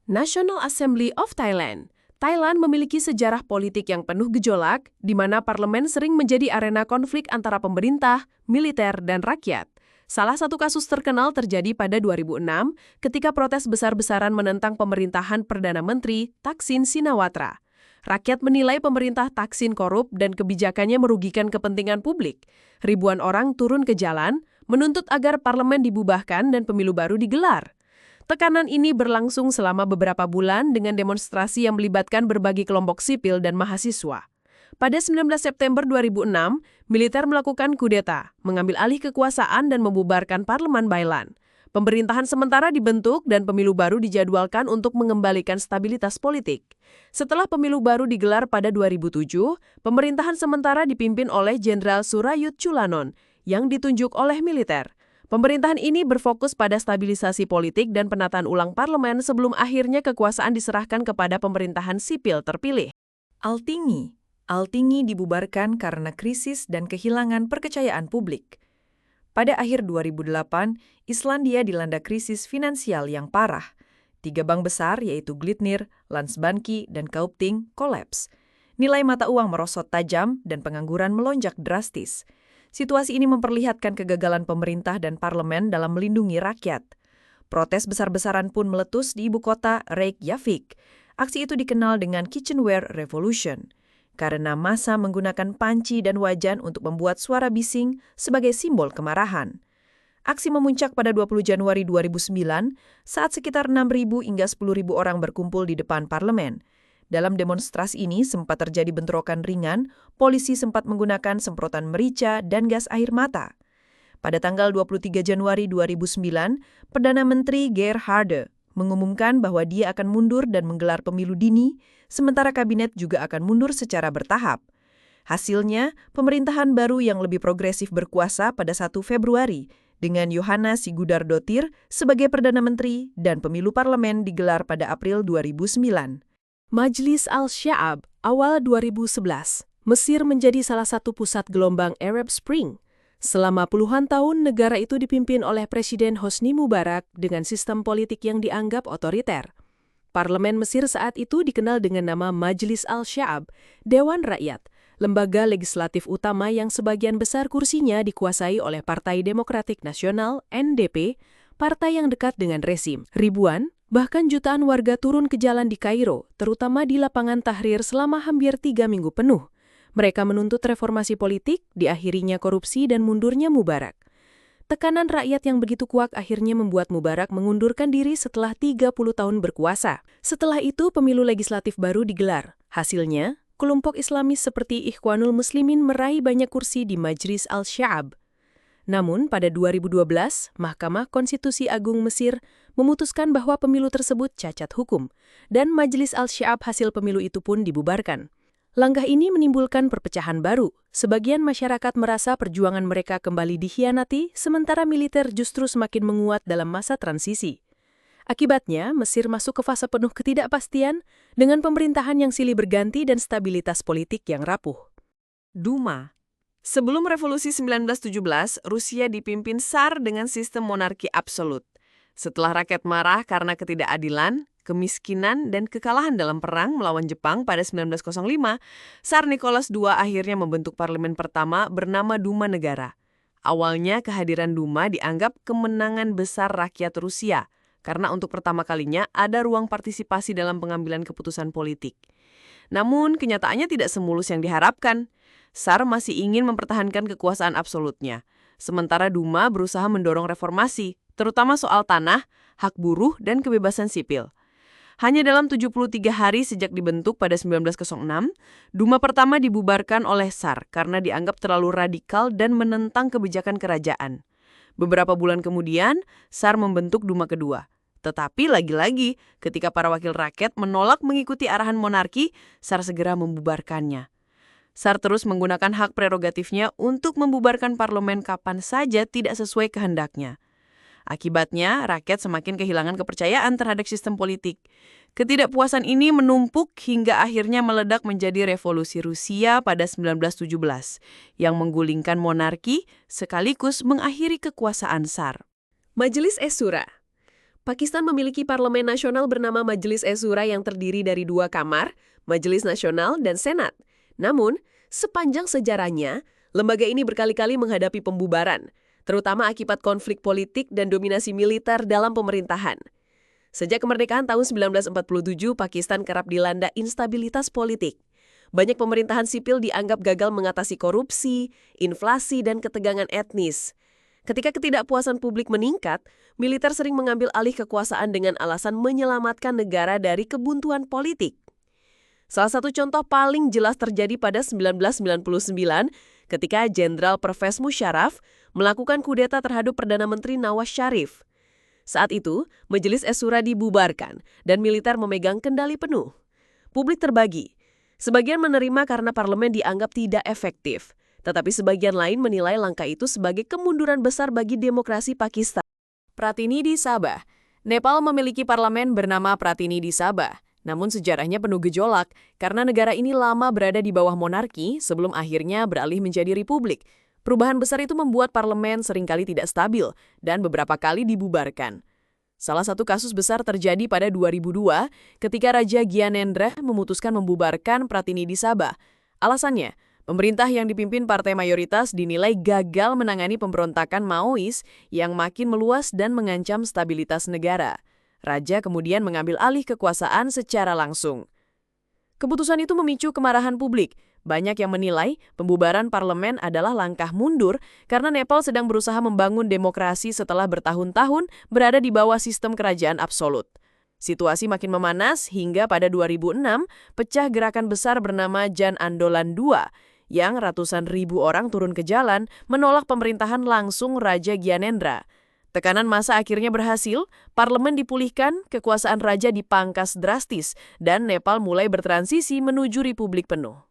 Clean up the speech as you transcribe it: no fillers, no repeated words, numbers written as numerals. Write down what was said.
National Assembly of Thailand. Thailand memiliki sejarah politik yang penuh gejolak, di mana parlemen sering menjadi arena konflik antara pemerintah, militer, dan rakyat. Salah satu kasus terkenal terjadi pada 2006 ketika protes besar-besaran menentang pemerintahan Perdana Menteri Thaksin Shinawatra. Rakyat menilai pemerintah Thaksin korup dan kebijakannya merugikan kepentingan publik. Ribuan orang turun ke jalan, menuntut agar parlemen dibubarkan dan pemilu baru digelar. Tekanan ini berlangsung selama beberapa bulan dengan demonstrasi yang melibatkan berbagai kelompok sipil dan mahasiswa. Pada 19 September 2006, militer melakukan kudeta, mengambil alih kekuasaan dan membubarkan Parlemen Bailan. Pemerintahan sementara dibentuk dan pemilu baru dijadwalkan untuk mengembalikan stabilitas politik. Setelah pemilu baru digelar pada 2007, pemerintahan sementara dipimpin oleh Jenderal Surayut Chulanon yang ditunjuk oleh militer. Pemerintahan ini berfokus pada stabilisasi politik dan penataan ulang parlemen sebelum akhirnya kekuasaan diserahkan kepada pemerintahan sipil terpilih. Altingi dibubarkan karena krisis dan kehilangan percayaan publik. Pada akhir 2008, Islandia dilanda krisis finansial yang parah. 3 bank besar yaitu Glitnir, Landsbanki, dan Kaupthing kolaps. Nilai mata uang merosot tajam dan pengangguran melonjak drastis. Situasi ini memperlihatkan kegagalan pemerintah dan parlemen dalam melindungi rakyat. Protes besar-besaran pun meletus di ibu kota Reykjavik. Aksi itu dikenal dengan Kitchenware Revolution, karena massa menggunakan panci dan wajan untuk membuat suara bising sebagai simbol kemarahan. Aksi memuncak pada 20 Januari 2009 saat sekitar 6.000 hingga 10.000 orang berkumpul di depan parlemen. Dalam demonstrasi ini sempat terjadi bentrokan ringan, polisi sempat menggunakan semprotan merica dan gas air mata. Pada tanggal 23 Januari 2009, Perdana Menteri Gerhard mengumumkan bahwa dia akan mundur dan menggelar pemilu dini, sementara kabinet juga akan mundur secara bertahap. Hasilnya, pemerintahan baru yang lebih progresif berkuasa pada 1 Februari, dengan Yohanna Sigurðardóttir sebagai Perdana Menteri dan pemilu parlemen digelar pada April 2009. Majlis Al-Sya'ab, awal 2011, Mesir menjadi salah satu pusat gelombang Arab Spring. Selama puluhan tahun, negara itu dipimpin oleh Presiden Hosni Mubarak dengan sistem politik yang dianggap otoriter. Parlemen Mesir saat itu dikenal dengan nama Majlis Al-Sya'ab, Dewan Rakyat, lembaga legislatif utama yang sebagian besar kursinya dikuasai oleh Partai Demokratik Nasional, NDP, partai yang dekat dengan rezim. Ribuan, bahkan jutaan warga turun ke jalan di Kairo, terutama di lapangan Tahrir selama hampir 3 minggu penuh. Mereka menuntut reformasi politik, diakhirinya korupsi dan mundurnya Mubarak. Tekanan rakyat yang begitu kuat akhirnya membuat Mubarak mengundurkan diri setelah 30 tahun berkuasa. Setelah itu pemilu legislatif baru digelar. Hasilnya, kelompok Islamis seperti Ikhwanul Muslimin meraih banyak kursi di Majlis Al-Sya'ab. Namun, pada 2012, Mahkamah Konstitusi Agung Mesir memutuskan bahwa pemilu tersebut cacat hukum, dan Majlis Al-Sya'ab hasil pemilu itu pun dibubarkan. Langkah ini menimbulkan perpecahan baru. Sebagian masyarakat merasa perjuangan mereka kembali dikhianati, sementara militer justru semakin menguat dalam masa transisi. Akibatnya, Mesir masuk ke fase penuh ketidakpastian dengan pemerintahan yang silih berganti dan stabilitas politik yang rapuh. Duma. Sebelum Revolusi 1917, Rusia dipimpin Tsar dengan sistem monarki absolut. Setelah rakyat marah karena ketidakadilan, kemiskinan, dan kekalahan dalam perang melawan Jepang pada 1905, Tsar Nicholas II akhirnya membentuk parlemen pertama bernama Duma Negara. Awalnya kehadiran Duma dianggap kemenangan besar rakyat Rusia, karena untuk pertama kalinya ada ruang partisipasi dalam pengambilan keputusan politik. Namun, kenyataannya tidak semulus yang diharapkan. Tsar masih ingin mempertahankan kekuasaan absolutnya, sementara Duma berusaha mendorong reformasi, terutama soal tanah, hak buruh, dan kebebasan sipil. Hanya dalam 73 hari sejak dibentuk pada 1906, Duma pertama dibubarkan oleh Tsar karena dianggap terlalu radikal dan menentang kebijakan kerajaan. Beberapa bulan kemudian, Tsar membentuk Duma kedua. Tetapi lagi-lagi, ketika para wakil rakyat menolak mengikuti arahan monarki, Tsar segera membubarkannya. Tsar terus menggunakan hak prerogatifnya untuk membubarkan parlemen kapan saja tidak sesuai kehendaknya. Akibatnya, rakyat semakin kehilangan kepercayaan terhadap sistem politik. Ketidakpuasan ini menumpuk hingga akhirnya meledak menjadi revolusi Rusia pada 1917, yang menggulingkan monarki sekaligus mengakhiri kekuasaan Tsar. Majelis Es-Shura. Pakistan memiliki parlemen nasional bernama Majelis e-Shura yang terdiri dari 2 kamar, Majelis Nasional dan Senat. Namun, sepanjang sejarahnya, lembaga ini berkali-kali menghadapi pembubaran, terutama akibat konflik politik dan dominasi militer dalam pemerintahan. Sejak kemerdekaan tahun 1947, Pakistan kerap dilanda instabilitas politik. Banyak pemerintahan sipil dianggap gagal mengatasi korupsi, inflasi, dan ketegangan etnis. Ketika ketidakpuasan publik meningkat, militer sering mengambil alih kekuasaan dengan alasan menyelamatkan negara dari kebuntuan politik. Salah satu contoh paling jelas terjadi pada 1999 ketika Jenderal Pervez Musharraf melakukan kudeta terhadap Perdana Menteri Nawaz Sharif. Saat itu, Majelis e-Shura dibubarkan dan militer memegang kendali penuh. Publik terbagi. Sebagian menerima karena parlemen dianggap tidak efektif. Tetapi sebagian lain menilai langkah itu sebagai kemunduran besar bagi demokrasi Pakistan. Pratinidi Sabha. Nepal memiliki parlemen bernama Pratinidi Sabha. Namun sejarahnya penuh gejolak karena negara ini lama berada di bawah monarki sebelum akhirnya beralih menjadi republik. Perubahan besar itu membuat parlemen seringkali tidak stabil dan beberapa kali dibubarkan. Salah satu kasus besar terjadi pada 2002 ketika Raja Gyanendra memutuskan membubarkan Pratinidi Sabha. Alasannya, pemerintah yang dipimpin partai mayoritas dinilai gagal menangani pemberontakan Maois yang makin meluas dan mengancam stabilitas negara. Raja kemudian mengambil alih kekuasaan secara langsung. Keputusan itu memicu kemarahan publik. Banyak yang menilai pembubaran parlemen adalah langkah mundur karena Nepal sedang berusaha membangun demokrasi setelah bertahun-tahun berada di bawah sistem kerajaan absolut. Situasi makin memanas hingga pada 2006 pecah gerakan besar bernama Jan Andolan II yang ratusan ribu orang turun ke jalan menolak pemerintahan langsung Raja Gyanendra. Tekanan massa akhirnya berhasil, parlemen dipulihkan, kekuasaan raja dipangkas drastis, dan Nepal mulai bertransisi menuju republik penuh.